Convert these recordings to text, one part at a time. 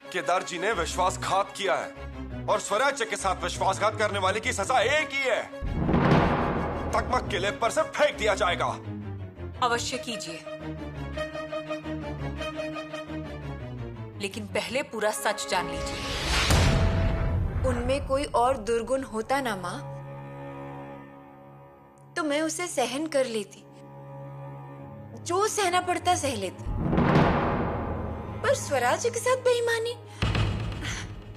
केदार जी ने विश्वासघात किया है और स्वराज्य के साथ विश्वासघात करने वाले की सजा एक ही है, तकमक किले पर से फेंक दिया जाएगा। अवश्य कीजिए, लेकिन पहले पूरा सच जान लीजिए। उनमें कोई और दुर्गुण होता ना माँ, तो मैं उसे सहन कर लेती, जो सहना पड़ता सह लेती, पर स्वराज्य के साथ बेईमानी,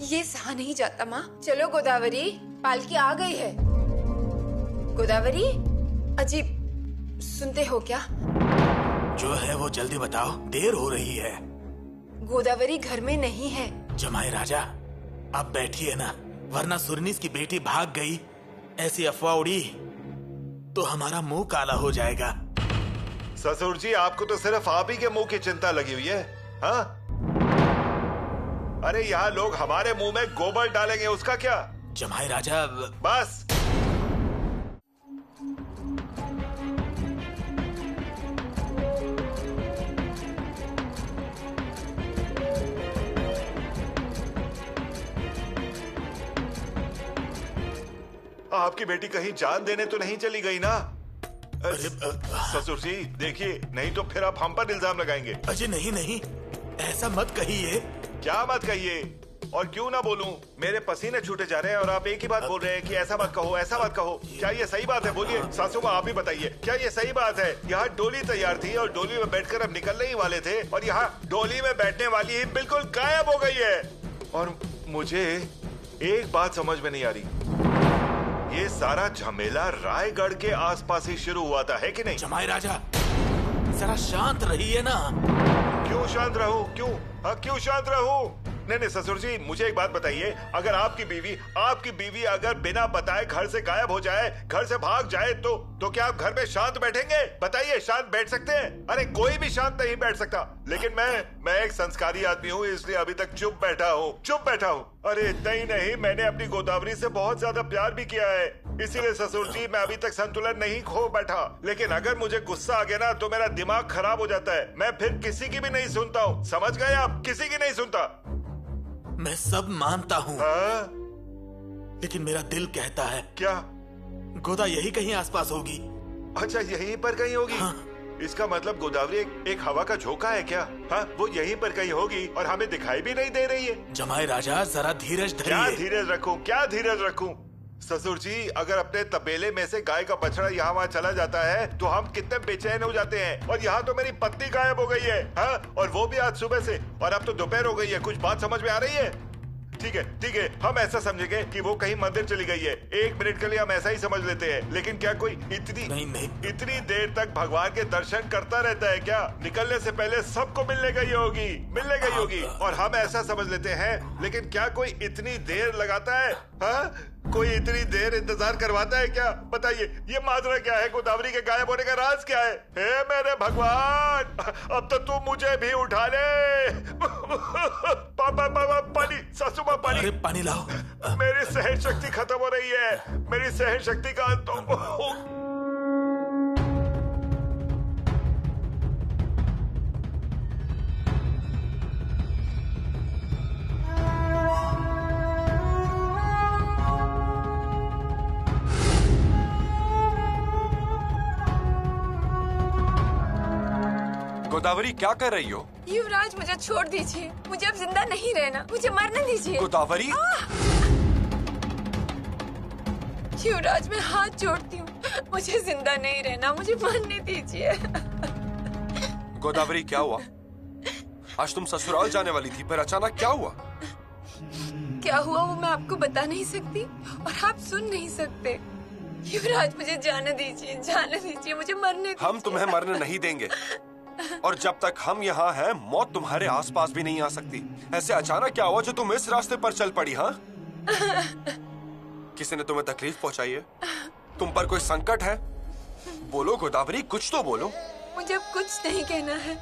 ये सहा नहीं जाता माँ। चलो गोदावरी, पालकी आ गई है। गोदावरी, अजीब सुनते हो क्या? जो है वो जल्दी बताओ, देर हो रही है। गोदावरी घर में नहीं है। जमाई राजा, अब बैठिए ना, वरना सुरनीस की बेटी भाग गई, ऐसी अफवाह उड़ी तो हमारा मुंह काला हो जाएगा। ससुर जी, आपको तो सिर्फ आप ही के मुंह की चिंता लगी हुई है। हाँ? अरे यहाँ लोग हमारे मुंह में गोबर डालेंगे, उसका क्या? जमाई राजा, बस। आपकी बेटी कहीं जान देने तो नहीं चली गई ना? ससुर जी देखिए, नहीं तो फिर आप हम पर इल्जाम लगाएंगे। अजय नहीं नहीं, ऐसा मत कहिए। क्या मत कहिए? और क्यों ना बोलूं? मेरे पसीने छूटे जा रहे हैं और आप एक ही बात बोल रहे हैं कि ऐसा मत कहो, ऐसा मत कहो। क्या ये सही बात है? बोलिए सासू माँ, आप ही बताइए, क्या ये सही बात है? यहाँ डोली तैयार थी और डोली में बैठकर अब निकलने ही वाले थे और यहाँ डोली में बैठने वाली ही बिल्कुल गायब हो गई है। और मुझे एक बात समझ में नहीं आ रही, ये सारा झमेला रायगढ़ के आसपास ही शुरू हुआ था, है कि नहीं? जमाई राजा, जरा शांत रहिए ना। क्यों शांत रहूं? क्यों शांत रहूं? नहीं ससुर जी, मुझे एक बात बताइए, अगर आपकी बीवी अगर बिना बताए घर से गायब हो जाए, घर से भाग जाए, तो क्या आप घर में शांत बैठेंगे? बताइए, शांत बैठ सकते हैं? अरे कोई भी शांत नहीं बैठ सकता, लेकिन मैं एक संस्कारी आदमी हूँ, इसलिए अभी तक चुप बैठा हूँ। अरे इतना ही नहीं, मैंने अपनी गोदावरी से बहुत ज्यादा प्यार भी किया है, इसीलिए ससुर जी मैं अभी तक संतुलन नहीं खो बैठा। लेकिन अगर मुझे गुस्सा आ गया ना, तो मेरा दिमाग खराब हो जाता है, मैं फिर किसी की भी नहीं सुनता हूँ। समझ गए आप? किसी की नहीं सुनता। मैं सब मानता हूँ, लेकिन मेरा दिल कहता है, क्या? गोदा यही कहीं आसपास होगी। अच्छा, यहीं पर कहीं होगी? हाँ। इसका मतलब गोदावरी एक हवा का झोंका है क्या? हाँ, वो यहीं पर कहीं होगी और हमें दिखाई भी नहीं दे रही है। जमाई राजा, जरा धीरज धरिए। क्या धीरज रखूं? ससुर जी, अगर अपने तबेले में से गाय का बछड़ा यहाँ वहाँ चला जाता है तो हम कितने बेचैन हो जाते हैं। और यहाँ तो मेरी पत्नी गायब हो गई है, हाँ? और वो भी आज सुबह से, और अब तो दोपहर हो गई है। कुछ बात समझ में आ रही है? ठीक है, हम ऐसा समझेंगे कि वो कहीं मंदिर चली गई है। एक मिनट के लिए हम ऐसा ही समझ लेते हैं, लेकिन क्या कोई इतनी देर तक भगवान के दर्शन करता रहता है क्या? निकलने से पहले सबको मिलने गई होगी और हम ऐसा समझ लेते हैं, लेकिन क्या कोई इतनी देर लगाता है? हाँ? कोई इतनी देर इंतजार करवाता है क्या? बताइए, ये माजरा क्या है? गोदावरी के गायब होने का राज क्या है? हे मेरे भगवान, अब तो तू मुझे भी उठा ले। पानी, सासू माँ, पानी। अरे पानी लाओ। मेरी सहन शक्ति खत्म हो रही है, मेरी सहन शक्ति का अंत हो। गोदावरी, क्या कर रही हो? युवराज, मुझे छोड़ दीजिए, मुझे अब जिंदा नहीं रहना, मुझे मरने दीजिए। गोदावरी, युवराज, मैं हाथ जोड़ती हूँ, मुझे जिंदा नहीं रहना, मुझे मरने दीजिए। गोदावरी, क्या हुआ? आज तुम ससुराल जाने वाली थी, पर अचानक क्या हुआ? क्या हुआ वो मैं आपको बता नहीं सकती और आप सुन नहीं सकते। युवराज, मुझे जाने दीजिए, मुझे मरने दीजिए। हम तुम्हें मरने नहीं देंगे, और जब तक हम यहाँ हैं, मौत तुम्हारे आसपास भी नहीं आ सकती। ऐसे अचानक क्या हुआ जो तुम इस रास्ते पर चल पड़ी? हाँ? किसी ने तुम्हें तकलीफ पहुँचाई है? तुम पर कोई संकट है? बोलो गोदावरी, कुछ तो बोलो। मुझे अब कुछ नहीं कहना है,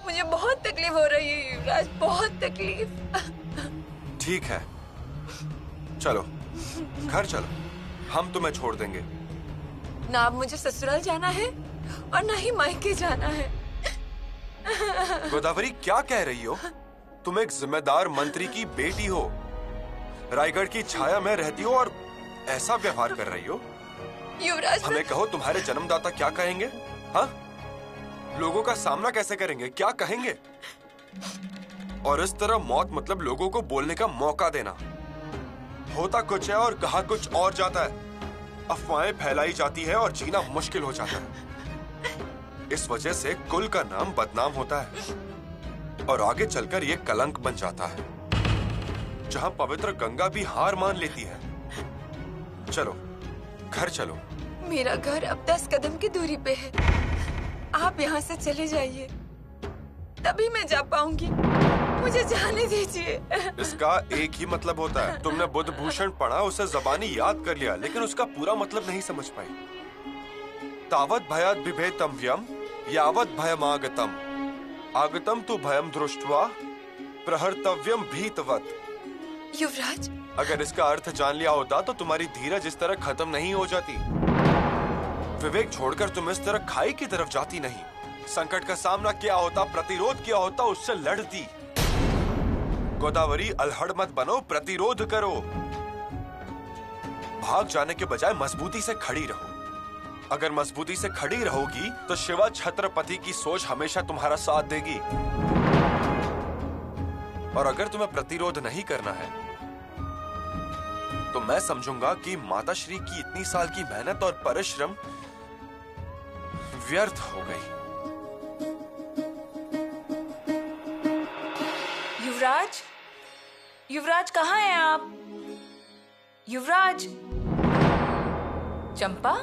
मुझे बहुत तकलीफ हो रही है युवराज, बहुत तकलीफ। ठीक है, चलो घर चलो, हम तुम्हें छोड़ देंगे। ना अब मुझे ससुराल जाना है और ना ही मायके जाना है। गोदावरी, क्या कह रही हो? तुम एक जिम्मेदार मंत्री की बेटी हो, रायगढ़ की छाया में रहती हो और ऐसा व्यवहार कर रही हो। युवराज हमें कहो, तुम्हारे जन्मदाता क्या कहेंगे? हाँ, लोगों का सामना कैसे करेंगे, क्या कहेंगे? और इस तरह मौत मतलब लोगों को बोलने का मौका देना। होता कुछ है और कहा कुछ और जाता है। अफवाहें फैलाई जाती है और जीना मुश्किल हो जाता है। इस वजह से कुल का नाम बदनाम होता है और आगे चलकर ये कलंक बन जाता है, जहां पवित्र गंगा भी हार मान लेती है। चलो, घर चलो। मेरा घर अब 10 कदम की दूरी पे है। आप यहाँ से चले जाइए, तभी मैं जा पाऊंगी। मुझे जाने दीजिए। इसका एक ही मतलब होता है। तुमने बुद्ध भूषण पढ़ा, उसे जबानी याद कर लिया, लेकिन उसका पूरा मतलब नहीं समझ पाई। तावत भयाद बिभेतम व्यम यावत भयमागतम आगतम तु भयम दृष्ट्वा प्रहर्तव्यम भीतवत। युवराज, अगर इसका अर्थ जान लिया होता तो तुम्हारी धीरज इस तरह खत्म नहीं हो जाती। विवेक छोड़कर तुम इस तरह खाई की तरफ जाती नहीं। संकट का सामना किया होता, प्रतिरोध किया होता, उससे लड़ती। गोदावरी, अल्हड़ मत बनो, प्रतिरोध करो। भाग जाने के बजाय मजबूती से खड़ी रहो। अगर मजबूती से खड़ी रहोगी तो शिवा छत्रपति की सोच हमेशा तुम्हारा साथ देगी। और अगर तुम्हें प्रतिरोध नहीं करना है तो मैं समझूंगा कि माताश्री की इतनी साल की मेहनत और परिश्रम व्यर्थ हो गई। युवराज, युवराज कहाँ हैं आप? युवराज। चंपा,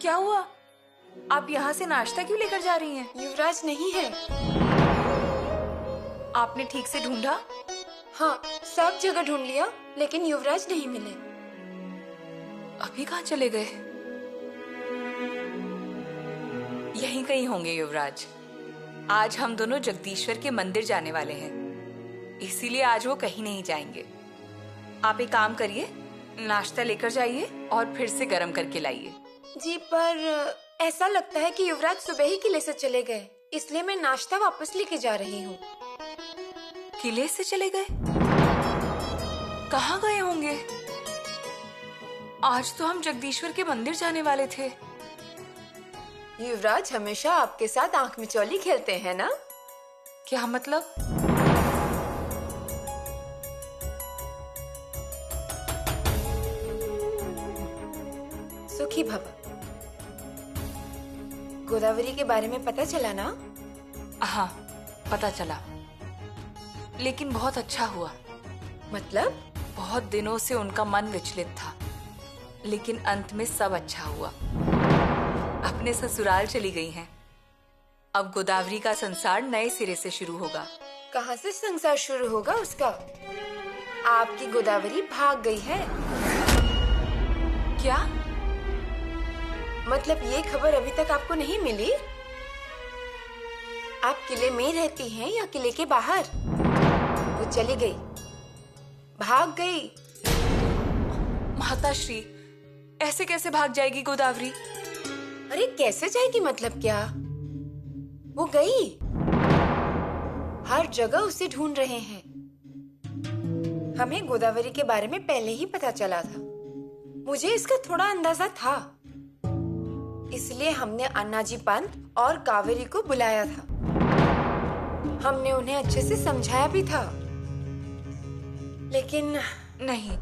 क्या हुआ? आप यहाँ से नाश्ता क्यों लेकर जा रही हैं? युवराज नहीं है। आपने ठीक से ढूंढा? हाँ, सब जगह ढूंढ लिया, लेकिन युवराज नहीं मिले। अभी कहाँ चले गए? यहीं कहीं होंगे युवराज। आज हम दोनों जगदीश्वर के मंदिर जाने वाले हैं, इसीलिए आज वो कहीं नहीं जाएंगे। आप एक काम करिए, नाश्ता लेकर जाइए और फिर से गर्म करके लाइए। जी, पर ऐसा लगता है कि युवराज सुबह ही किले से चले गए, इसलिए मैं नाश्ता वापस लेके जा रही हूँ। किले से चले गए? कहाँ गए होंगे? आज तो हम जगदीश्वर के मंदिर जाने वाले थे। युवराज हमेशा आपके साथ आंख मिचौली खेलते हैं ना? क्या मतलब? सुखी भव। गोदावरी के बारे में पता चला ना? हाँ, पता चला, लेकिन बहुत अच्छा हुआ। मतलब? बहुत दिनों से उनका मन विचलित था, लेकिन अंत में सब अच्छा हुआ। अपने ससुराल चली गई हैं। अब गोदावरी का संसार नए सिरे से शुरू होगा। कहाँ से संसार शुरू होगा उसका? आपकी गोदावरी भाग गई है। क्या मतलब ये खबर अभी तक आपको नहीं मिली? आप किले में रहती हैं या किले के बाहर? वो चली गई, भाग गई। माताश्री, ऐसे कैसे भाग जाएगी गोदावरी? अरे कैसे जाएगी मतलब क्या? वो गई। हर जगह उसे ढूंढ रहे हैं। हमें गोदावरी के बारे में पहले ही पता चला था। मुझे इसका थोड़ा अंदाजा था, इसलिए हमने अन्नाजी पंत और कावेरी को बुलाया था। हमने उन्हें अच्छे से समझाया भी था, लेकिन नहीं,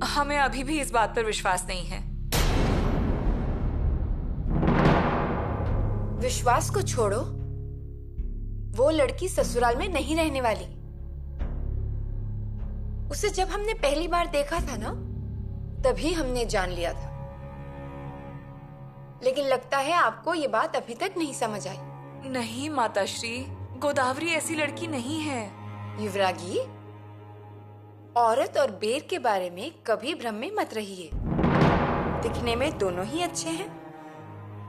हमें अभी भी इस बात पर विश्वास नहीं है। विश्वास को छोड़ो, वो लड़की ससुराल में नहीं रहने वाली। उसे जब हमने पहली बार देखा था ना, तभी हमने जान लिया था। लेकिन लगता है आपको ये बात अभी तक नहीं समझ आई। नहीं माताश्री, गोदावरी ऐसी लड़की नहीं है। युवरागी, औरत और बेर के बारे में कभी भ्रम में मत रहिए। दिखने में दोनों ही अच्छे हैं,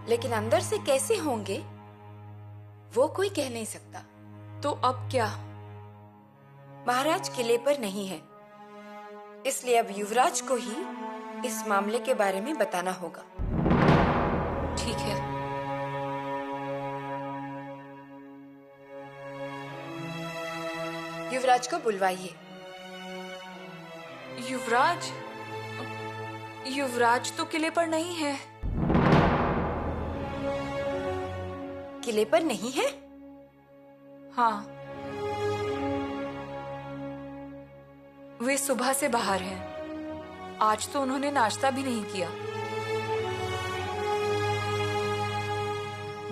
लेकिन अंदर से कैसे होंगे वो कोई कह नहीं सकता। तो अब क्या? महाराज किले पर नहीं है, इसलिए अब युवराज को ही इस मामले के बारे में बताना होगा। ठीक है। युवराज को बुलवाइए। युवराज? युवराज तो किले पर नहीं है। किले पर नहीं है? हाँ, वे सुबह से बाहर हैं। आज तो उन्होंने नाश्ता भी नहीं किया।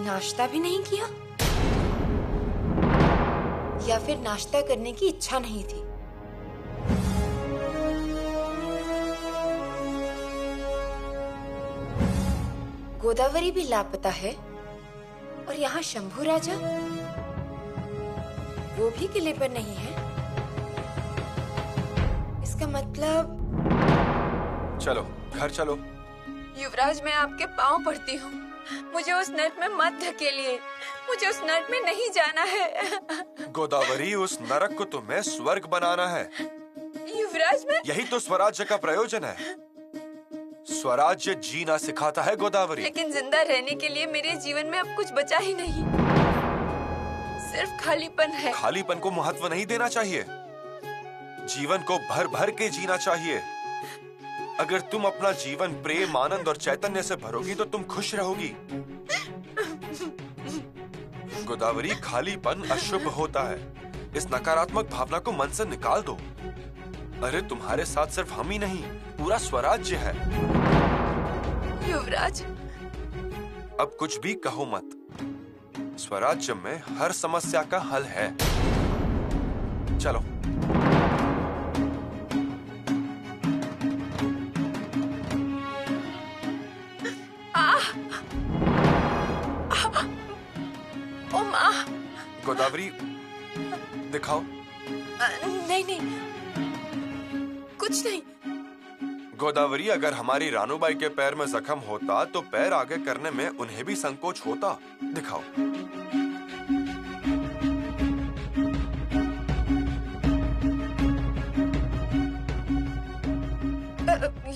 नाश्ता भी नहीं किया? या फिर नाश्ता करने की इच्छा नहीं थी? गोदावरी भी लापता है और यहाँ शंभू राजा, वो भी किले पर नहीं है। इसका मतलब चलो घर चलो। युवराज, मैं आपके पांव पड़ती हूँ, मुझे उस नर्क में मत धकेलिए। मुझे उस नर्क में नहीं जाना है। गोदावरी, उस नरक को तुम्हें स्वर्ग बनाना है। युवराज, मैं यही तो स्वराज्य का प्रयोजन है। स्वराज्य जीना सिखाता है गोदावरी। लेकिन जिंदा रहने के लिए मेरे जीवन में अब कुछ बचा ही नहीं, सिर्फ खालीपन है। खालीपन को महत्व नहीं देना चाहिए, जीवन को भर भर के जीना चाहिए। अगर तुम अपना जीवन प्रेम, आनंद और चैतन्य से भरोगी तो तुम खुश रहोगी। गोदावरी, खालीपन अशुभ होता है। इस नकारात्मक भावना को मन से निकाल दो। अरे तुम्हारे साथ सिर्फ हम ही नहीं, पूरा स्वराज्य है। युवराज, अब कुछ भी कहो मत, स्वराज्य में हर समस्या का हल है। चलो। ओ माँ। गोदावरी, दिखाओ। नहीं नहीं, कुछ नहीं। गोदावरी, अगर हमारी रानूबाई के पैर में जख्म होता तो पैर आगे करने में उन्हें भी संकोच होता। दिखाओ।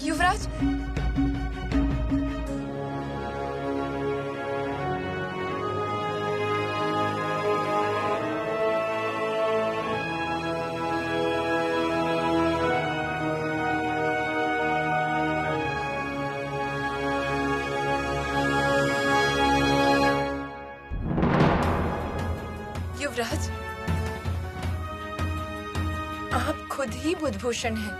युवराज, युवराज, आप खुद ही बुधभूषण हैं।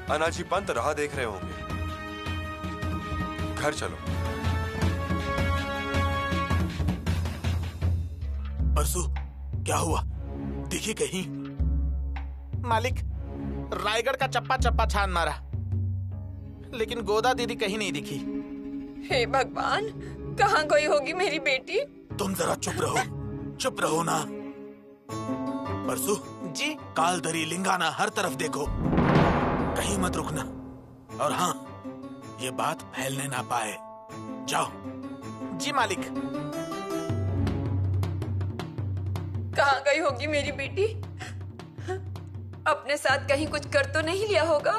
अनाजी पंत राह देख रहे होंगे। घर चलो। परसू, क्या हुआ? दिखी कहीं? मालिक, रायगढ़ का चप्पा चप्पा छान मारा, लेकिन गोदा दीदी कहीं नहीं दिखी। हे भगवान, कहाँ गई होगी मेरी बेटी? तुम जरा चुप रहो ना। परसू जी, कालदरी, लिंगाना, हर तरफ देखो, कहीं मत रुकना। और हाँ, ये बात फैलने ना पाए। जाओ। जी मालिक। कहाँ गई होगी मेरी बेटी? अपने साथ कहीं कुछ कर तो नहीं लिया होगा?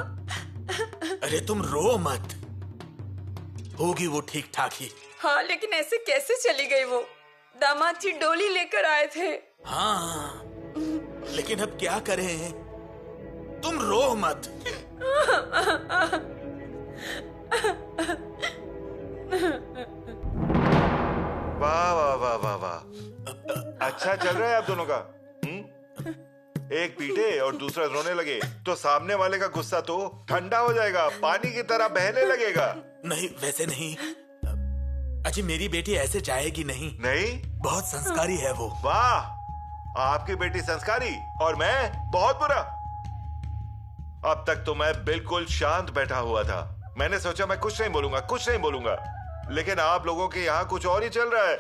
अरे तुम रो मत, होगी वो ठीक ठाक ही। हाँ, लेकिन ऐसे कैसे चली गई वो? दामाद जी डोली लेकर आए थे। हाँ, लेकिन अब क्या करें? तुम रो मत। वाह वाह वाह वाह वाह, अच्छा चल रहा है आप दोनों का। एक पीटे और दूसरा रोने लगे तो सामने वाले का गुस्सा तो ठंडा हो जाएगा, पानी की तरह बहने लगेगा। नहीं, वैसे नहीं अजी, मेरी बेटी ऐसे जाएगी नहीं। नहीं? बहुत संस्कारी है वो। वाह, आपकी बेटी संस्कारी और मैं बहुत बुरा। अब तक तो मैं बिल्कुल शांत बैठा हुआ था। मैंने सोचा मैं कुछ नहीं बोलूंगा, लेकिन आप लोगों के यहाँ कुछ और ही चल रहा है।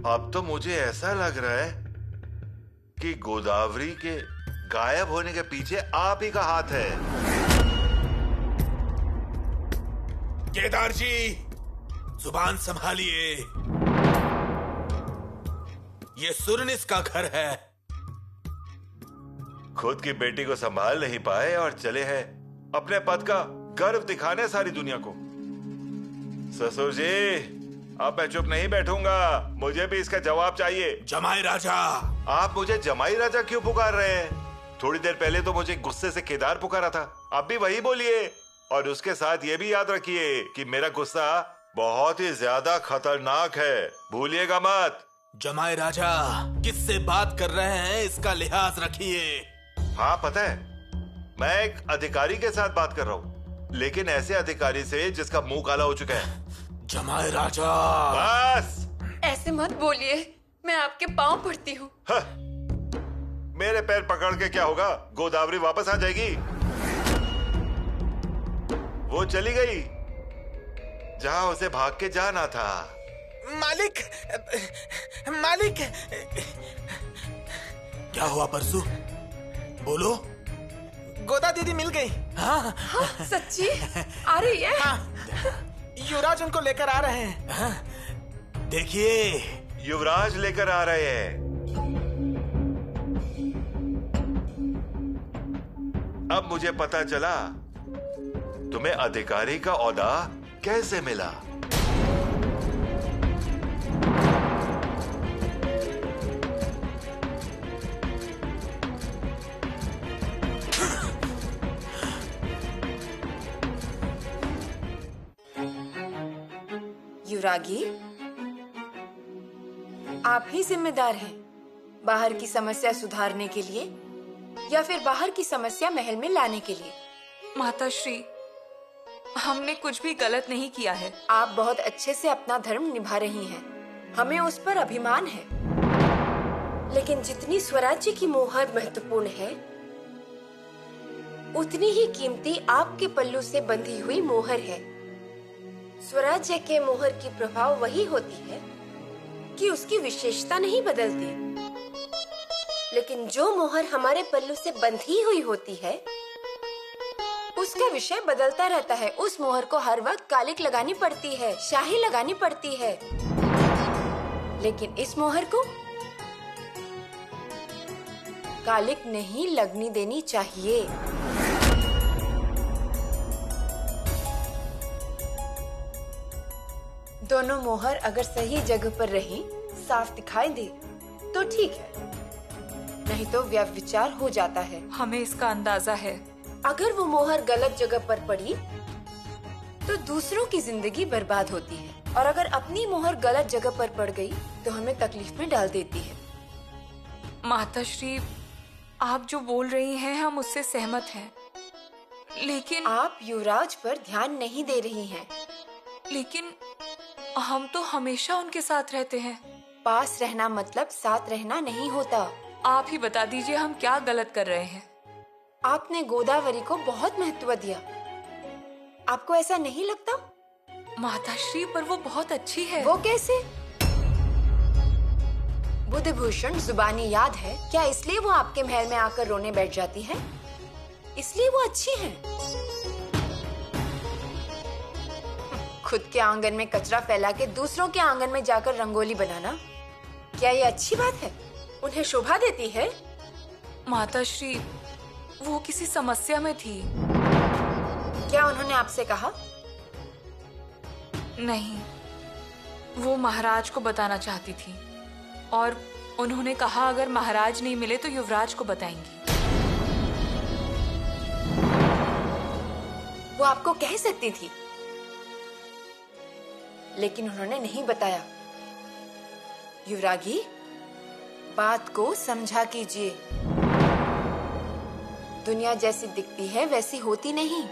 अब तो मुझे ऐसा लग रहा है कि गोदावरी के गायब होने के पीछे आप ही का हाथ है। केदार जी, जुबान संभालिए, ये सुरनिस का घर है। खुद की बेटी को संभाल नहीं पाए और चले हैं अपने पद का गर्व दिखाने सारी दुनिया को। ससुर जी, अब मैं चुप नहीं बैठूंगा, मुझे भी इसका जवाब चाहिए। जमाई राजा। आप मुझे जमाई राजा क्यों पुकार रहे हैं? थोड़ी देर पहले तो मुझे गुस्से से केदार पुकारा था, अब भी वही बोलिए। और उसके साथ ये भी याद रखिए कि मेरा गुस्सा बहुत ही ज्यादा खतरनाक है, भूलिएगा मत। जमाई राजा, किससे बात कर रहे हैं इसका लिहाज रखिए। हाँ पता है, मैं एक अधिकारी के साथ बात कर रहा हूँ, लेकिन ऐसे अधिकारी से जिसका मुंह काला हो चुका है। जमाई राजा। बस ऐसे मत बोलिए, मैं आपके पांव पड़ती हूँ। मेरे पैर पकड़ के क्या होगा? गोदावरी वापस आ जाएगी। वो चली गई जहां उसे भाग के जाना था। मालिक, मालिक, क्या हुआ परसू? बोलो। गोदा दीदी मिल गई। हाँ, हाँ, सच्ची आ रही है? हाँ, युवराज उनको लेकर आ रहे हैं। हाँ, देखिए, युवराज लेकर आ रहे हैं। अब मुझे पता चला तुम्हें अधिकारी का ओहदा कैसे मिला। युवरागी, आप ही जिम्मेदार हैं बाहर की समस्या सुधारने के लिए या फिर बाहर की समस्या महल में लाने के लिए? माताश्री, हमने कुछ भी गलत नहीं किया है। आप बहुत अच्छे से अपना धर्म निभा रही हैं, हमें उस पर अभिमान है। लेकिन जितनी स्वराज्य की मोहर महत्वपूर्ण है, उतनी ही कीमती आपके पल्लू से बंधी हुई मोहर है। स्वराज्य के मोहर की प्रभाव वही होती है कि उसकी विशेषता नहीं बदलती, लेकिन जो मोहर हमारे पल्लू से बंधी हुई होती है, उसका विषय बदलता रहता है। उस मोहर को हर वक्त कालिक लगानी पड़ती है, शाही लगानी पड़ती है, लेकिन इस मोहर को कालिक नहीं लगनी देनी चाहिए। दोनों मोहर अगर सही जगह पर रही, साफ दिखाई दे तो ठीक है, नहीं तो व्यभिचार हो जाता है। हमें इसका अंदाजा है। अगर वो मोहर गलत जगह पर पड़ी तो दूसरों की जिंदगी बर्बाद होती है, और अगर अपनी मोहर गलत जगह पर पड़ गई तो हमें तकलीफ में डाल देती है। माताश्री, आप जो बोल रही हैं हम उससे सहमत हैं, लेकिन आप युवराज पर ध्यान नहीं दे रही हैं। लेकिन हम तो हमेशा उनके साथ रहते हैं। पास रहना मतलब साथ रहना नहीं होता। आप ही बता दीजिए हम क्या गलत कर रहे हैं। आपने गोदावरी को बहुत महत्व दिया, आपको ऐसा नहीं लगता? माताश्री, पर वो बहुत अच्छी है। वो कैसे? बुद्धभूषण जुबानी याद है क्या, इसलिए वो आपके महल में आकर रोने बैठ जाती है? इसलिए वो अच्छी है? खुद के आंगन में कचरा फैला के दूसरों के आंगन में जाकर रंगोली बनाना, क्या ये अच्छी बात है? उन्हें शोभा देती है? माताश्री, वो किसी समस्या में थी। क्या उन्होंने आपसे कहा? नहीं, वो महाराज को बताना चाहती थी, और उन्होंने कहा अगर महाराज नहीं मिले तो युवराज को बताएंगी। वो आपको कह सकती थी, लेकिन उन्होंने नहीं बताया। युवरागी, बात को समझा कीजिए। दुनिया जैसी दिखती है वैसी होती नहीं।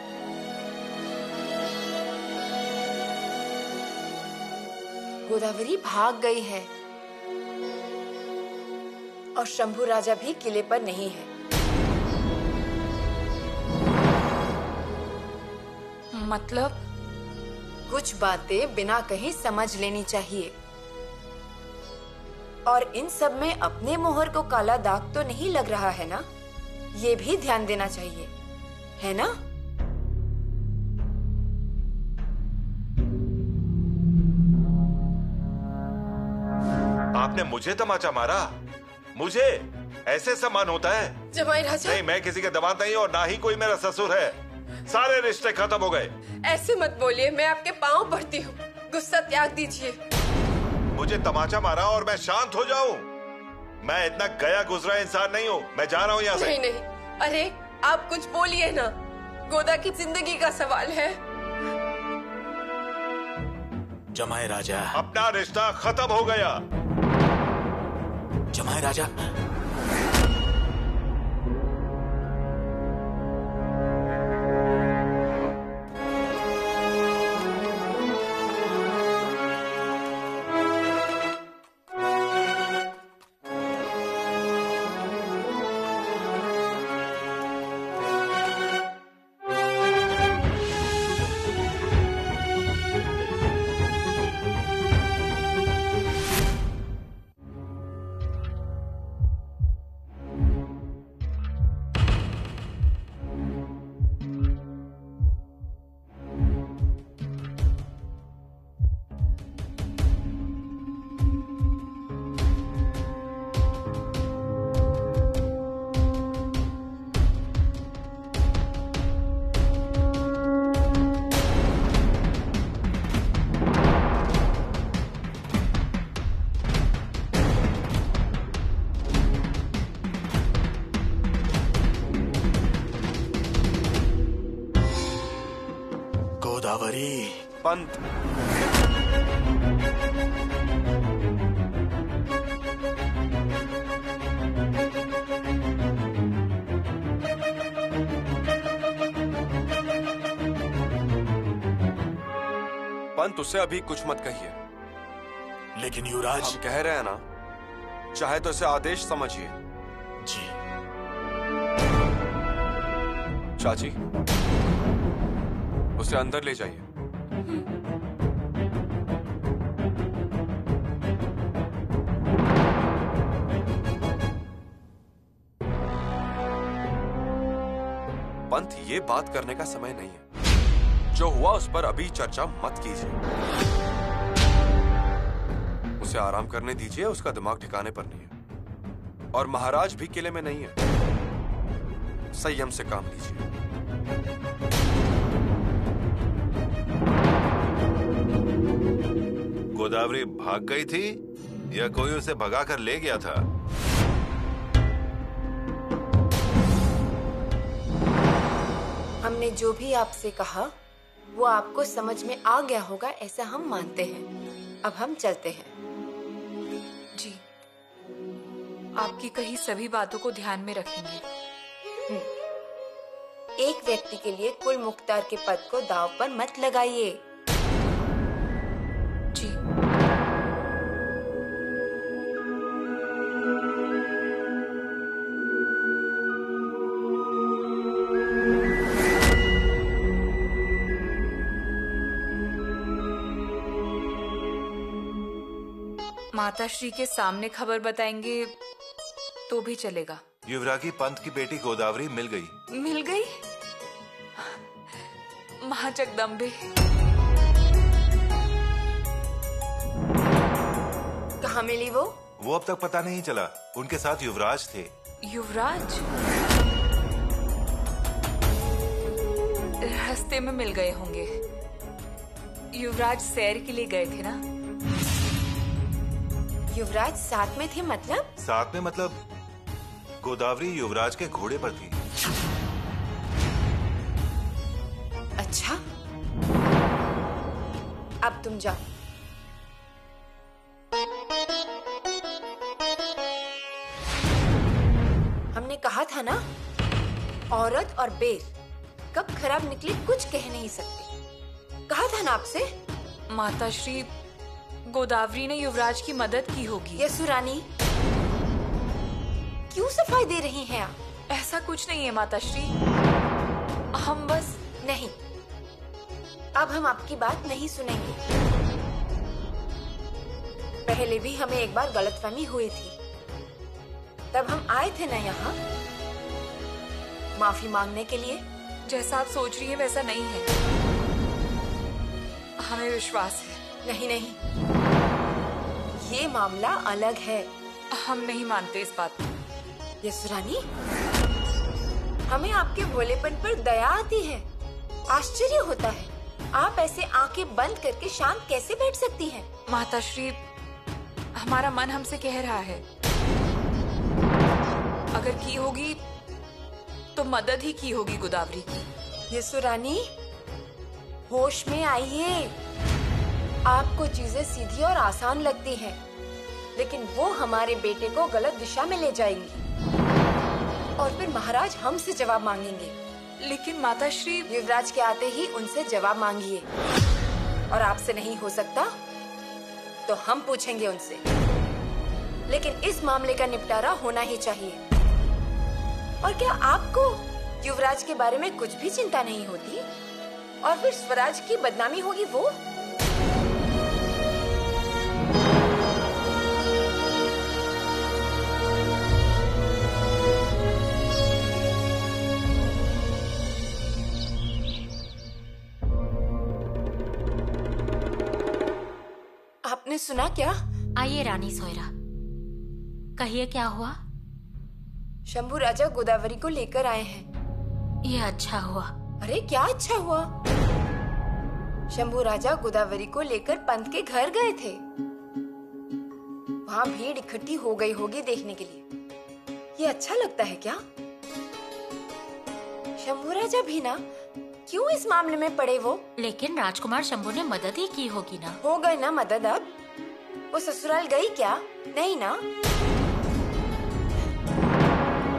गोदावरी भाग गई है और शंभू राजा भी किले पर नहीं है। मतलब? कुछ बातें बिना कहीं समझ लेनी चाहिए, और इन सब में अपने मोहर को काला दाग तो नहीं लग रहा है ना, ये भी ध्यान देना चाहिए, है ना? आपने मुझे तमाचा मारा? मुझे ऐसे सम्मान होता है? जमाई राजा, नहीं, मैं किसी के दामाद नहीं और ना ही कोई मेरा ससुर है। सारे रिश्ते खत्म हो गए। ऐसे मत बोलिए, मैं आपके पांव पड़ती हूँ। गुस्सा त्याग दीजिए। मुझे तमाचा मारा और मैं शांत हो जाऊं? मैं इतना गया गुजरा इंसान नहीं हूँ। मैं जा रहा हूँ यहाँ से। नहीं नहीं, अरे आप कुछ बोलिए ना, गोदा की जिंदगी का सवाल है। जमाए राजा, अपना रिश्ता खत्म हो गया। जमाए राजा, गोदावरी। पंत, पंत उससे अभी कुछ मत कहिए। लेकिन युवराज। हम कह रहे हैं ना, चाहे तो इसे आदेश समझिए। जी। चाची, उसे अंदर ले जाइए। पंत, ये बात करने का समय नहीं है। जो हुआ उस पर अभी चर्चा मत कीजिए। उसे आराम करने दीजिए, उसका दिमाग ठिकाने पर नहीं है। और महाराज भी किले में नहीं है। संयम से काम लीजिए। गोदावरी भाग गई थी या कोई उसे भगा कर ले गया था? हमने जो भी आपसे कहा वो आपको समझ में आ गया होगा, ऐसा हम मानते हैं। अब हम चलते हैं। जी, आपकी कही सभी बातों को ध्यान में रखेंगे। एक व्यक्ति के लिए कुल मुख्तार के पद को दांव पर मत लगाइए। जी। माताश्री के सामने खबर बताएंगे तो भी चलेगा। युवरागी पंत की बेटी गोदावरी मिल गई। मिल गई? मां जगदम्बे। कहाँ मिली वो? वो अब तक पता नहीं चला। उनके साथ युवराज थे। युवराज? रास्ते में मिल गए होंगे। युवराज सैर के लिए गए थे ना? युवराज साथ में थे? मतलब? साथ में मतलब गोदावरी युवराज के घोड़े पर थी। अच्छा, अब तुम जाओ। हमने कहा था ना, औरत और बेर कब खराब निकले कुछ कह नहीं सकते। कहा था ना आपसे। माताश्री, गोदावरी ने युवराज की मदद की होगी। यसुरानी, क्यों सफाई दे रही हैं आप? ऐसा कुछ नहीं है माताश्री, हम बस। नहीं, अब हम आपकी बात नहीं सुनेंगे। पहले भी हमें एक बार गलतफहमी हुई थी, तब हम आए थे ना यहाँ माफी मांगने के लिए। जैसा आप सोच रही हैं वैसा नहीं है, हमें विश्वास है। नहीं नहीं, ये मामला अलग है। हम नहीं मानते इस बात को। यसुरानी, हमें आपके भोलेपन पर दया आती है, आश्चर्य होता है। आप ऐसे आंखें बंद करके शांत कैसे बैठ सकती हैं? माताश्री, हमारा मन हमसे कह रहा है, अगर की होगी तो मदद ही की होगी गोदावरी की। यशोरानी, होश में आइए। आपको चीजें सीधी और आसान लगती हैं, लेकिन वो हमारे बेटे को गलत दिशा में ले जाएंगी और फिर महाराज हमसे जवाब मांगेंगे। लेकिन माताश्री, युवराज के आते ही उनसे जवाब मांगिए, और आपसे नहीं हो सकता तो हम पूछेंगे उनसे। लेकिन इस मामले का निपटारा होना ही चाहिए। और क्या आपको युवराज के बारे में कुछ भी चिंता नहीं होती? और फिर स्वराज की बदनामी होगी वो? आपने सुना क्या? आइए रानी सोयरा, कहिए क्या हुआ? शंभू राजा गोदावरी को लेकर आए हैं। ये अच्छा हुआ। अरे क्या अच्छा हुआ? शंभू राजा गोदावरी को लेकर पंत के घर गए थे। वहाँ भीड़ इकट्ठी हो गई होगी देखने के लिए। ये अच्छा लगता है क्या? शंभू राजा भी ना, क्यों इस मामले में पड़े वो? लेकिन राजकुमार शंभू ने मदद ही की होगी ना। हो गए ना मदद। अब वो ससुराल गई क्या? नहीं ना,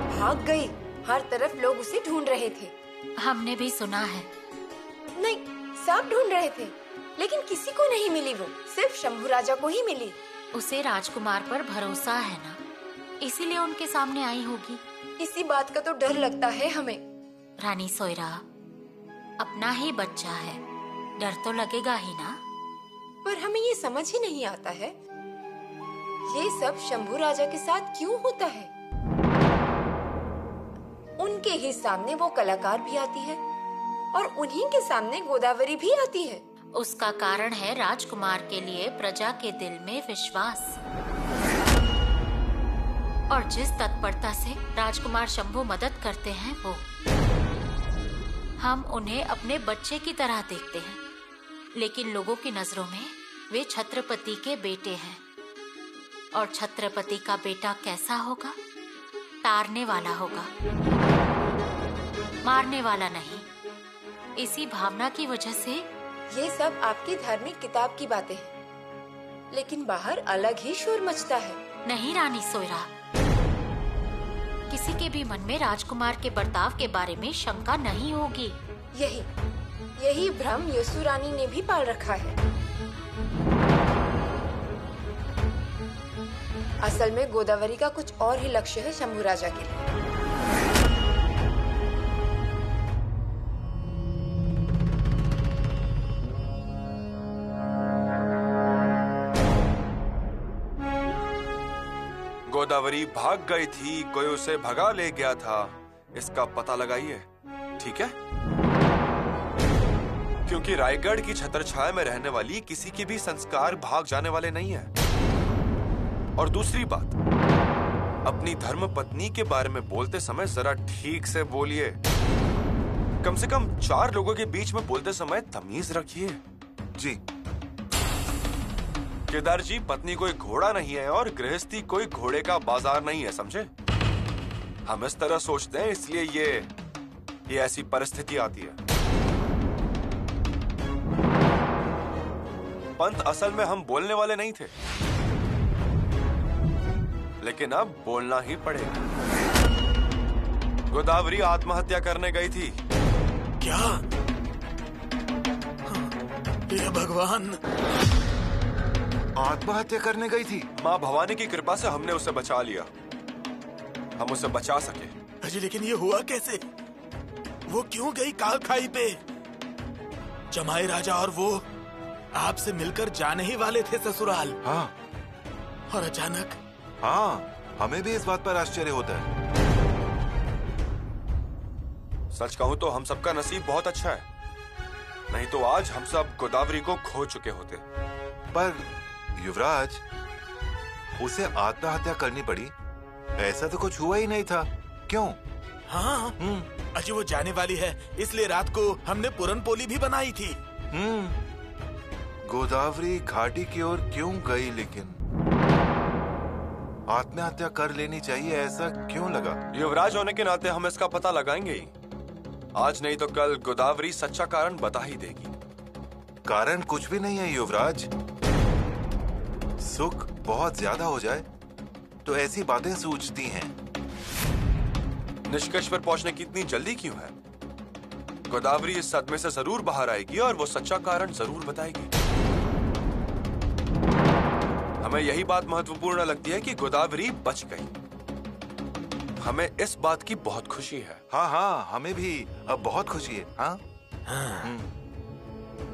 भाग गई। हर तरफ लोग उसे ढूंढ रहे थे। हमने भी सुना है। नहीं, सब ढूंढ रहे थे, लेकिन किसी को नहीं मिली। वो सिर्फ शंभू राजा को ही मिली। उसे राजकुमार पर भरोसा है ना, इसीलिए उनके सामने आई होगी। इसी बात का तो डर लगता है हमें। रानी सोयरा, अपना ही बच्चा है, डर तो लगेगा ही ना। पर हमें ये समझ ही नहीं आता है, ये सब शंभू राजा के साथ क्यों होता है? उनके ही सामने वो कलाकार भी आती है और उन्हीं के सामने गोदावरी भी आती है। उसका कारण है राजकुमार के लिए प्रजा के दिल में विश्वास। और जिस तत्परता से राजकुमार शंभू मदद करते हैं वो, हम उन्हें अपने बच्चे की तरह देखते हैं। लेकिन लोगों की नजरों में वे छत्रपति के बेटे हैं। और छत्रपति का बेटा कैसा होगा? तारने वाला होगा, मारने वाला नहीं। इसी भावना की वजह से ये सब आपकी धार्मिक किताब की बातें हैं, लेकिन बाहर अलग ही शोर मचता है। नहीं रानी सोयरा, किसी के भी मन में राजकुमार के बर्ताव के बारे में शंका नहीं होगी। यही भ्रम यशोरानी ने भी पाल रखा है। असल में गोदावरी का कुछ और ही लक्ष्य है शंभू राजा के लिए। गोदावरी भाग गई थी, कोई उसे भगा ले गया था, इसका पता लगाइए, ठीक है? क्योंकि रायगढ़ की छत्रछाया में रहने वाली किसी के भी संस्कार भाग जाने वाले नहीं है। और दूसरी बात, अपनी धर्म पत्नी के बारे में बोलते समय जरा ठीक से बोलिए। कम से कम 4 लोगों के बीच में बोलते समय तमीज रखिए। जी। केदार जी, पत्नी कोई घोड़ा नहीं है और गृहस्थी कोई घोड़े का बाजार नहीं है, समझे? हम इस तरह सोचते हैं, इसलिए ये ऐसी परिस्थिति आती है। पंत, असल में हम बोलने वाले नहीं थे, लेकिन अब बोलना ही पड़ेगा। गोदावरी आत्महत्या करने गई थी। क्या? हे भगवान! आत्महत्या करने गई थी? माँ भवानी की कृपा से हमने उसे बचा लिया। हम उसे बचा सके। अजी, लेकिन ये हुआ कैसे? वो क्यों गई काल खाई पे? जमाई राजा और वो आपसे मिलकर जाने ही वाले थे ससुराल। हाँ। और अचानक? हाँ, हमें भी इस बात पर आश्चर्य होता है। सच कहूं तो हम सबका नसीब बहुत अच्छा है, नहीं तो आज हम सब गोदावरी को खो चुके होते। पर युवराज, उसे आत्महत्या करनी पड़ी, ऐसा तो कुछ हुआ ही नहीं था, क्यों? हाँ, अजी वो जाने वाली है, इसलिए रात को हमने पूरन पोली भी बनाई थी। गोदावरी घाटी की ओर क्यों गई, लेकिन आत्महत्या कर लेनी चाहिए ऐसा क्यों लगा? युवराज होने के नाते हम इसका पता लगाएंगे ही। आज नहीं तो कल गोदावरी सच्चा कारण बता ही देगी। कारण कुछ भी नहीं है युवराज। सुख बहुत ज्यादा हो जाए तो ऐसी बातें सूझती हैं। निष्कर्ष पर पहुंचने की इतनी जल्दी क्यों है? गोदावरी इस सदमे से जरूर बाहर आएगी और वो सच्चा कारण जरूर बताएगी। हमें यही बात महत्वपूर्ण लगती है कि गोदावरी बच गई। हमें इस बात की बहुत खुशी है। हाँ हाँ, हमें भी अब बहुत खुशी है। हाँ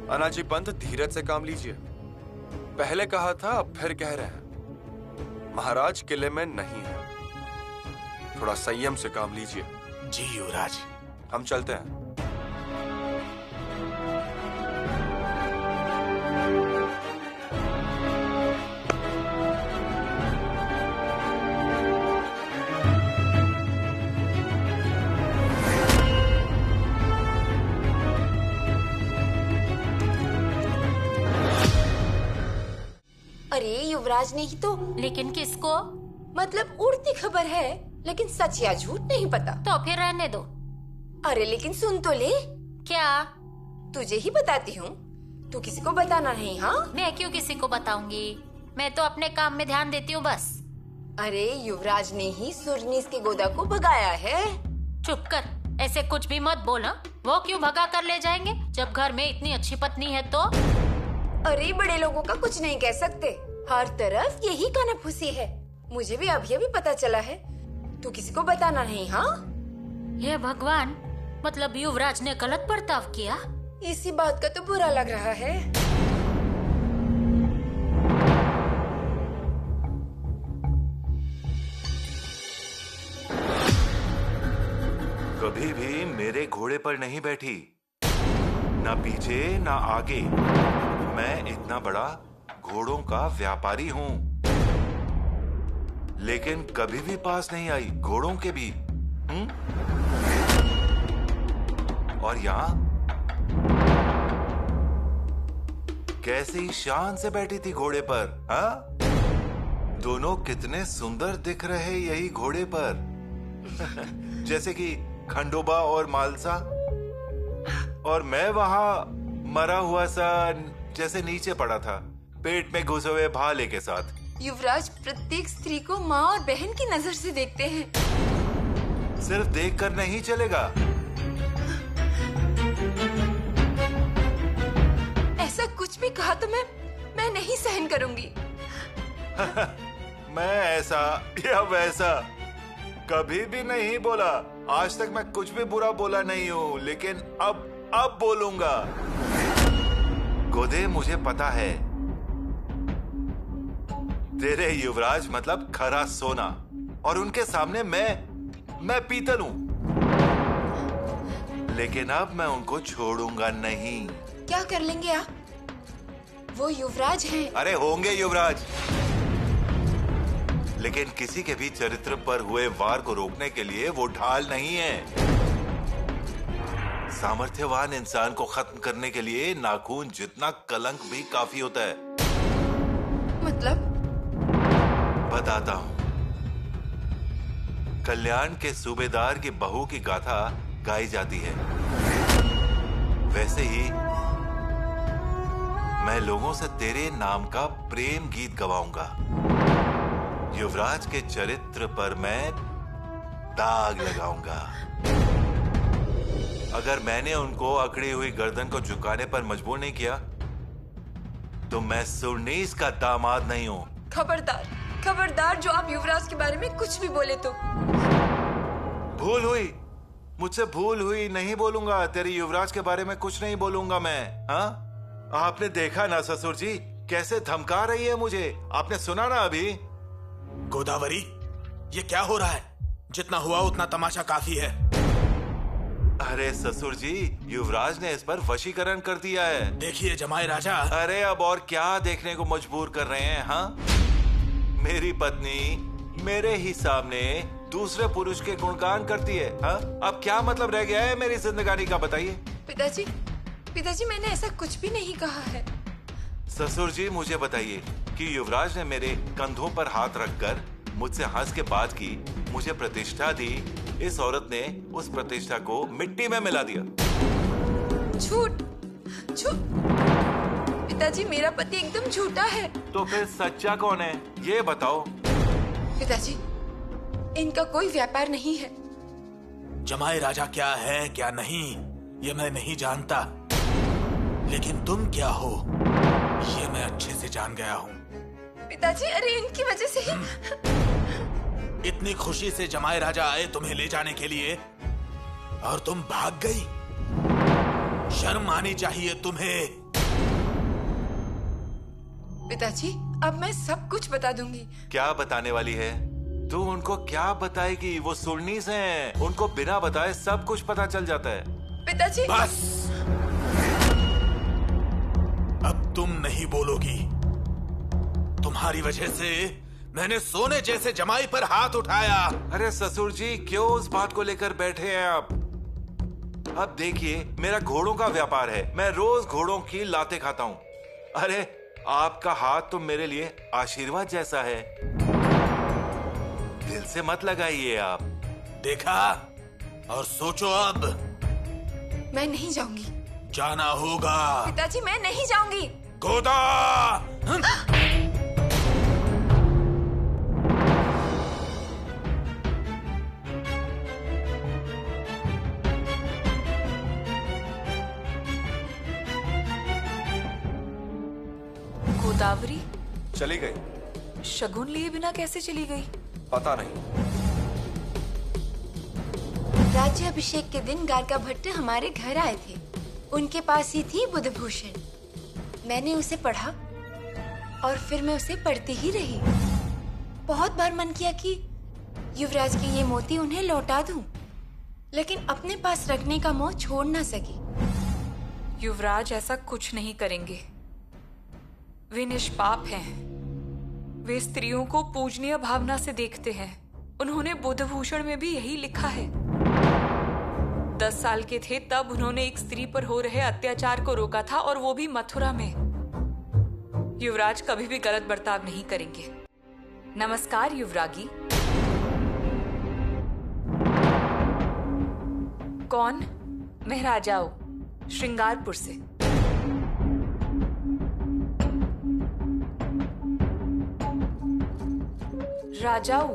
अनाजी पंत, धीरज से काम लीजिए। पहले कहा था, अब फिर कह रहे हैं। महाराज किले में नहीं है, थोड़ा संयम से काम लीजिए। जी युवराज। हम चलते हैं। अरे युवराज ने ही तो। लेकिन किसको? मतलब उड़ती खबर है, लेकिन सच या झूठ नहीं पता। तो फिर रहने दो। अरे लेकिन सुन तो ले। क्या? तुझे ही बताती हूँ, तू किसी को बताना नहीं। हाँ, मैं क्यों किसी को बताऊंगी? मैं तो अपने काम में ध्यान देती हूँ बस। अरे युवराज ने ही सुरनीस के गोदा को भगाया है। चुप कर, ऐसे कुछ भी मत बोल। हाँ? वो क्यों भगा कर ले जाएंगे जब घर में इतनी अच्छी पत्नी है तो? अरे बड़े लोगों का कुछ नहीं कह सकते, हर तरफ यही कानाफूसी है। मुझे भी अभी पता चला है। तू किसी को बताना नहीं। हाँ, ये भगवान, मतलब युवराज ने गलत बर्ताव किया? इसी बात का तो बुरा लग रहा है। कभी भी मेरे घोड़े पर नहीं बैठी, ना पीछे ना आगे। मैं इतना बड़ा घोड़ों का व्यापारी हूँ, लेकिन कभी भी पास नहीं आई घोड़ों के भी। और यहाँ कैसी शान से बैठी थी घोड़े पर। हाँ, दोनों कितने सुंदर दिख रहे यही घोड़े पर। जैसे कि खंडोबा और मालसा, और मैं वहां मरा हुआ सा जैसे नीचे पड़ा था, पेट में घुसे हुए भाले के साथ। युवराज प्रत्येक स्त्री को माँ और बहन की नजर से देखते हैं। सिर्फ देखकर नहीं चलेगा। ऐसा कुछ भी कहा तो मैं नहीं सहन करूंगी। मैं ऐसा या वैसा कभी भी नहीं बोला। आज तक मैं कुछ भी बुरा बोला नहीं हूँ, लेकिन अब बोलूंगा। गोदे, मुझे पता है तेरे युवराज मतलब खरा सोना, और उनके सामने मैं पीतल हूँ। लेकिन अब मैं उनको छोड़ूंगा नहीं। क्या कर लेंगे आप? वो युवराज हैं। अरे होंगे युवराज, लेकिन किसी के भी चरित्र पर हुए वार को रोकने के लिए वो ढाल नहीं है। सामर्थ्यवान इंसान को खत्म करने के लिए नाखून जितना कलंक भी काफी होता है। मतलब? बताता हूँ। कल्याण के सूबेदार की बहू की गाथा गाई जाती है, वैसे ही मैं लोगों से तेरे नाम का प्रेम गीत गवाऊंगा। युवराज के चरित्र पर मैं दाग लगाऊंगा। अगर मैंने उनको अकड़ी हुई गर्दन को झुकाने पर मजबूर नहीं किया, तो मैं सुरनीस का दामाद नहीं हूं। खबरदार, खबरदार, जो आप युवराज के बारे में कुछ भी बोले तो। भूल हुई, मुझसे भूल हुई। नहीं बोलूंगा तेरे युवराज के बारे में, कुछ नहीं बोलूंगा मैं। हाँ, आपने देखा ना ससुर जी कैसे धमका रही है मुझे। आपने सुना ना अभी? गोदावरी, ये क्या हो रहा है? जितना हुआ उतना तमाशा काफी है। अरे ससुर जी, युवराज ने इस पर वशीकरण कर दिया है। देखिए जमाई राजा। अरे अब और क्या देखने को मजबूर कर रहे हैं? हाँ, मेरी पत्नी मेरे ही सामने दूसरे पुरुष के गुणगान करती है। हाँ, अब क्या मतलब रह गया है मेरी जिंदगानी का, बताइए। पिताजी, पिताजी मैंने ऐसा कुछ भी नहीं कहा है। ससुर जी मुझे बताइए कि युवराज ने मेरे कंधों पर हाथ रखकर मुझसे हंस के बात की, मुझे प्रतिष्ठा दी, इस औरत ने उस प्रतिष्ठा को मिट्टी में मिला दिया। झूठ झूठ पिताजी, मेरा पति एकदम झूठा है। तो फिर सच्चा कौन है ये बताओ। पिताजी इनका कोई व्यापार नहीं है। जमाई राजा क्या है क्या नहीं ये मैं नहीं जानता, लेकिन तुम क्या हो ये मैं अच्छे से जान गया हूँ। पिताजी अरे इनकी वजह से ही इतनी खुशी से जमाई राजा आए तुम्हें ले जाने के लिए और तुम भाग गई। शर्म आनी चाहिए तुम्हें। पिताजी अब मैं सब कुछ बता दूंगी। क्या बताने वाली है तू? उनको क्या बताएगी? वो सुरनी से हैं, उनको बिना बताए सब कुछ पता चल जाता है। पिताजी बस अब तुम नहीं बोलोगी। तुम्हारी वजह से मैंने सोने जैसे जमाई पर हाथ उठाया। अरे ससुर जी क्यों उस बात को लेकर बैठे हैं आप? अब देखिए मेरा घोड़ों का व्यापार है, मैं रोज घोड़ों की लातें खाता हूँ। अरे आपका हाथ तो मेरे लिए आशीर्वाद जैसा है, दिल से मत लगाइए आप। देखा और सोचो अब। मैं नहीं जाऊंगी। जाना होगा। पिताजी मैं नहीं जाऊंगी। गोदा गोदावरी चली गई। शगुन लिए बिना कैसे चली गई? पता नहीं। राज्य अभिषेक के दिन गार्गा भट्ट हमारे घर आए थे। उनके पास ही थी बुधभूषण। मैंने उसे पढ़ा और फिर मैं उसे पढ़ती ही रही। बहुत बार मन किया कि युवराज के ये मोती उन्हें लौटा दूं, लेकिन अपने पास रखने का मोह छोड़ ना सकी। युवराज ऐसा कुछ नहीं करेंगे। वे निष्पाप हैं। वे स्त्रियों को पूजनीय भावना से देखते हैं। उन्होंने बुधभूषण में भी यही लिखा है। 10 साल के थे तब उन्होंने एक स्त्री पर हो रहे अत्याचार को रोका था, और वो भी मथुरा में। युवराज कभी भी गलत बर्ताव नहीं करेंगे। नमस्कार युवरागी। कौन? मैं राजाओ, श्रृंगारपुर से। राजाओ,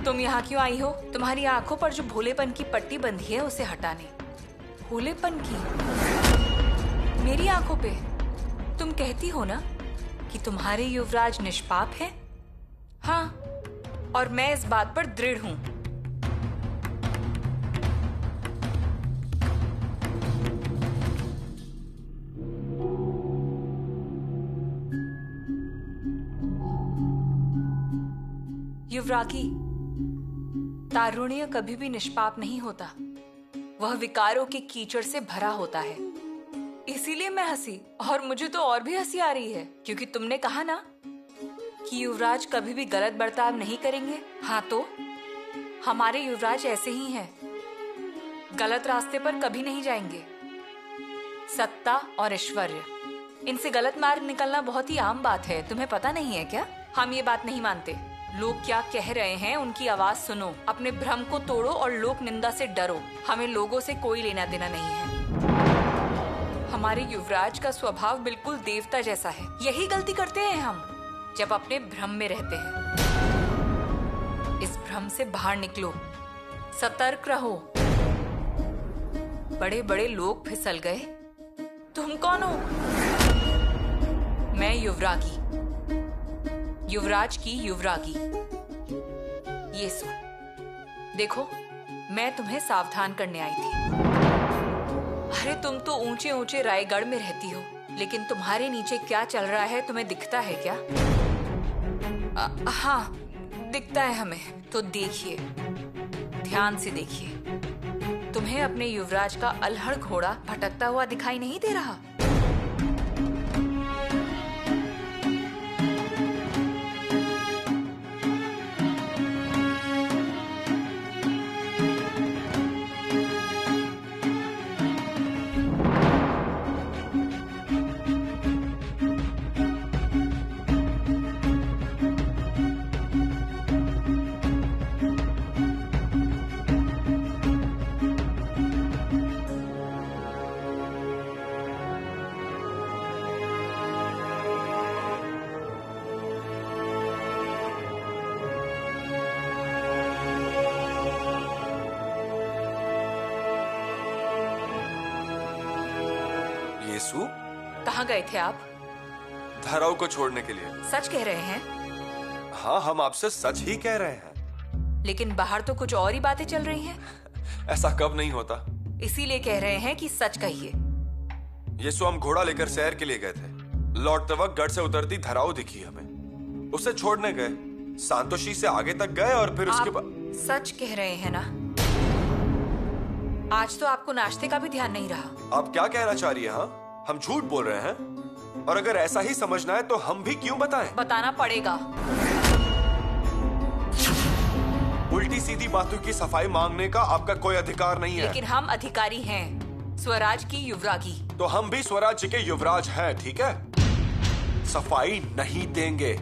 तुम यहाँ क्यों आई हो? तुम्हारी आंखों पर जो भोलेपन की पट्टी बंधी है उसे हटाने। भोलेपन की? मेरी आंखों पे? तुम कहती हो ना कि तुम्हारे युवराज निष्पाप हैं? हाँ, और मैं इस बात पर दृढ़ हूं। युवरागी, तारुण्य कभी भी निष्पाप नहीं होता। वह विकारों के कीचड़ से भरा होता है। इसीलिए मैं हंसी, और मुझे तो और भी हंसी आ रही है, क्योंकि तुमने कहा ना कि युवराज कभी भी गलत बर्ताव नहीं करेंगे। हाँ, तो हमारे युवराज ऐसे ही हैं। गलत रास्ते पर कभी नहीं जाएंगे। सत्ता और ऐश्वर्य, इनसे गलत मार्ग निकलना बहुत ही आम बात है। तुम्हें पता नहीं है क्या? हम ये बात नहीं मानते। लोग क्या कह रहे हैं उनकी आवाज सुनो, अपने भ्रम को तोड़ो और लोक निंदा से डरो। हमें लोगों से कोई लेना देना नहीं है। हमारे युवराज का स्वभाव बिल्कुल देवता जैसा है। यही गलती करते हैं हम जब अपने भ्रम में रहते हैं। इस भ्रम से बाहर निकलो, सतर्क रहो। बड़े बड़े लोग फिसल गए। तुम कौन हो? मैं युवरागी, युवराज की युवरागी। ये सो देखो, मैं तुम्हें सावधान करने आई थी। अरे तुम तो ऊंचे ऊंचे रायगढ़ में रहती हो, लेकिन तुम्हारे नीचे क्या चल रहा है तुम्हें दिखता है क्या? हाँ, दिखता है हमें। तो देखिए, ध्यान से देखिए। तुम्हें अपने युवराज का अल्हड़ घोड़ा भटकता हुआ दिखाई नहीं दे रहा? कहाँ गए थे आप? धराऊ को छोड़ने के लिए। सच कह रहे हैं? हाँ, हम आपसे सच ही कह रहे हैं। लेकिन बाहर तो कुछ और ही बातें चल रही हैं। ऐसा कब नहीं होता। इसीलिए कह रहे हैं कि सच कहिए। यीशु, हम घोड़ा लेकर सैर के लिए गए थे। लौटते वक्त गढ़ से उतरती धराऊ दिखी हमें, उसे छोड़ने गए। सांतोषी से आगे तक गए और फिर उसके बाद। सच कह रहे हैं ना? आज तो आपको नाश्ते का भी ध्यान नहीं रहा। आप क्या कहना चाह रही है? हाँ, हम झूठ बोल रहे हैं? और अगर ऐसा ही समझना है तो हम भी क्यों बताएं? बताना पड़ेगा। उल्टी सीधी बातों की सफाई मांगने का आपका कोई अधिकार नहीं है। लेकिन हम अधिकारी हैं, स्वराज की युवरागी। तो हम भी स्वराज्य के युवराज हैं, ठीक है? सफाई नहीं देंगे।